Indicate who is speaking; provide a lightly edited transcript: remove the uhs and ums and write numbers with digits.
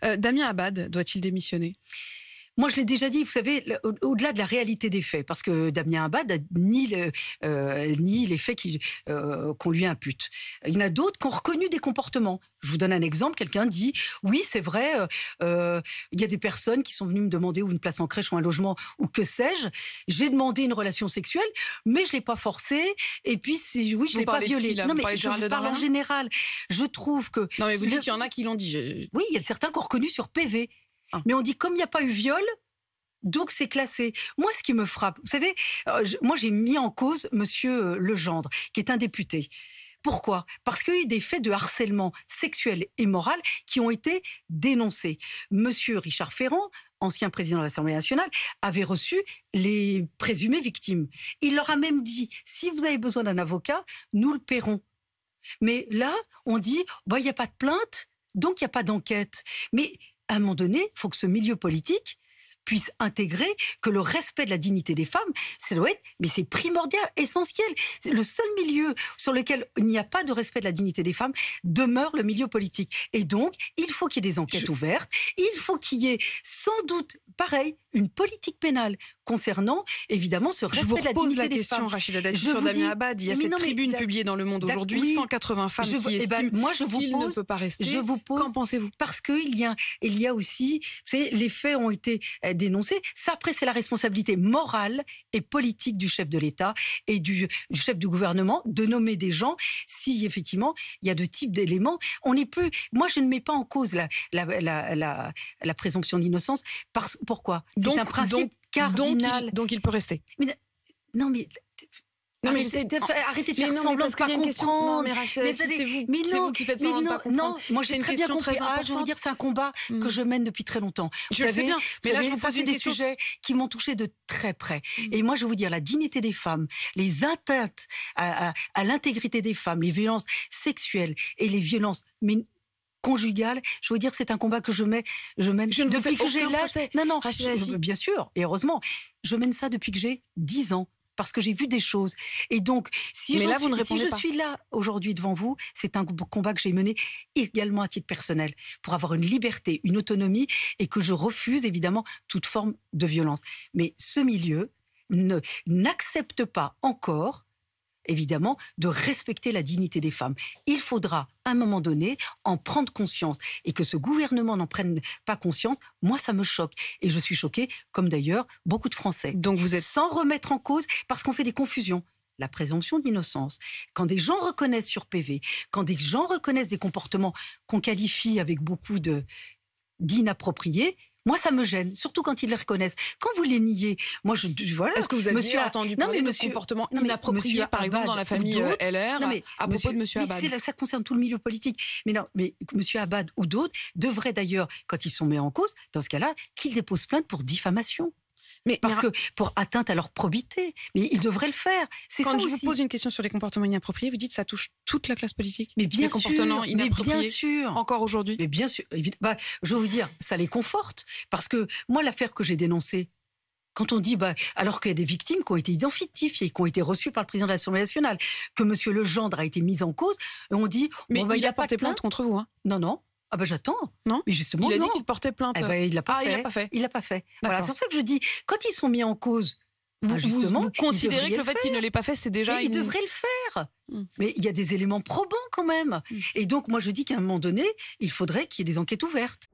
Speaker 1: Damien Abad doit-il démissionner ?
Speaker 2: Moi, je l'ai déjà dit, vous savez, au-delà de la réalité des faits, parce que Damien Abad nie les faits qu'on lui impute. Il y en a d'autres qui ont reconnu des comportements. Je vous donne un exemple. Quelqu'un dit, oui, c'est vrai, il y a des personnes qui sont venues me demander ou une place en crèche ou un logement ou que sais-je. J'ai demandé une relation sexuelle, mais je ne l'ai pas forcée. Et puis, oui, je ne l'ai pas violée. Non, mais je parle en général. Je trouve que...
Speaker 1: Non, mais vous dites qu'il y en a qui l'ont dit.
Speaker 2: Oui, il y a certains qui ont reconnu sur PV. Mais on dit, comme il n'y a pas eu viol, donc c'est classé. Moi, ce qui me frappe, vous savez, moi j'ai mis en cause Monsieur Legendre, qui est un député. Pourquoi ? Parce qu'il y a eu des faits de harcèlement sexuel et moral qui ont été dénoncés. Monsieur Richard Ferrand, ancien président de l'Assemblée nationale, avait reçu les présumées victimes. Il leur a même dit, si vous avez besoin d'un avocat, nous le paierons. Mais là, on dit, il n'y a pas de plainte, donc il n'y a pas d'enquête. Mais à un moment donné, il faut que ce milieu politique puisse intégrer que le respect de la dignité des femmes, ça doit être, mais c'est primordial, essentiel. Le seul milieu sur lequel il n'y a pas de respect de la dignité des femmes demeure le milieu politique. Et donc, il faut qu'il y ait des enquêtes ouvertes, il faut qu'il y ait sans doute, pareil, une politique pénale concernant, évidemment, ce respect de la dignité des femmes.
Speaker 1: Je vous pose la question, Rachida Dati, sur Damien Abad. Il y a cette tribune publiée dans Le Monde aujourd'hui, 180 femmes qui estiment qu'il ne peut pas rester.
Speaker 2: Je vous pose,
Speaker 1: qu'en pensez-vous ?
Speaker 2: Parce qu'il y a aussi, vous savez, les faits ont été dénoncés. Ça, après, c'est la responsabilité morale et politique du chef de l'État et du chef du gouvernement de nommer des gens si, effectivement, il y a de types d'éléments. On n'est plus... Moi, je ne mets pas en cause la présomption d'innocence. Pourquoi ? C'est un principe cardinal.
Speaker 1: Donc il peut rester.
Speaker 2: Arrêtez de faire semblant de pas comprendre.
Speaker 1: Non, mais Rachida, c'est vous qui faites semblant de pas comprendre.
Speaker 2: Non, moi j'ai très bien compris. Je veux vous dire, c'est un combat que je mène depuis très longtemps.
Speaker 1: Je le sais bien. Mais là, je vous pose
Speaker 2: des sujets qui m'ont touché de très près. Et moi, je veux vous dire, la dignité des femmes, les atteintes à l'intégrité des femmes, les violences sexuelles et les violences conjugale, je veux dire, c'est un combat que je mène depuis que j'ai l'âge. Non, bien sûr, et heureusement, je mène ça depuis que j'ai 10 ans. Parce que j'ai vu des choses. Et donc, si je suis là aujourd'hui devant vous, c'est un combat que j'ai mené également à titre personnel, pour avoir une liberté, une autonomie, et que je refuse évidemment toute forme de violence. Mais ce milieu n'accepte pas encore, évidemment, de respecter la dignité des femmes. Il faudra, à un moment donné, en prendre conscience. Et que ce gouvernement n'en prenne pas conscience, moi, ça me choque. Et je suis choquée, comme d'ailleurs beaucoup de Français.
Speaker 1: Donc vous êtes...
Speaker 2: Sans remettre en cause, parce qu'on fait des confusions. La présomption d'innocence, quand des gens reconnaissent sur PV, quand des gens reconnaissent des comportements qu'on qualifie avec beaucoup d'inappropriés, moi, ça me gêne, surtout quand ils les reconnaissent. Quand vous les niez, moi, voilà.
Speaker 1: Est-ce que vous avez entendu parler de comportements inappropriés, par exemple, dans la famille LR, à propos de M. Abad ?
Speaker 2: Ça concerne tout le milieu politique. Mais M. Abad ou d'autres devraient d'ailleurs, quand ils sont mis en cause, dans ce cas-là, qu'ils déposent plainte pour diffamation. Parce que pour atteinte à leur probité. Mais ils devraient le faire.
Speaker 1: Quand je vous pose une question sur les comportements inappropriés, vous dites que ça touche toute la classe politique.
Speaker 2: Mais bien
Speaker 1: les comportements inappropriés,
Speaker 2: bien sûr.
Speaker 1: Encore aujourd'hui.
Speaker 2: Mais bien sûr. Je vais vous dire, ça les conforte. Parce que moi, l'affaire que j'ai dénoncée, quand on dit, alors qu'il y a des victimes qui ont été identifiées, qui ont été reçues par le président de l'Assemblée nationale, que M. Legendre a été mis en cause, on dit...
Speaker 1: Mais il a porté plainte contre vous, hein ?
Speaker 2: Non. J'attends.
Speaker 1: Non.
Speaker 2: Mais justement,
Speaker 1: il a dit qu'il portait plainte.
Speaker 2: Il l'a pas fait. Il l'a pas fait. Voilà, c'est pour ça que je dis, quand ils sont mis en cause,
Speaker 1: vous considérez que le fait qu'il ne l'ait pas fait, c'est déjà...
Speaker 2: Il devrait le faire. Mais il y a des éléments probants quand même. Et donc, moi, je dis qu'à un moment donné, il faudrait qu'il y ait des enquêtes ouvertes.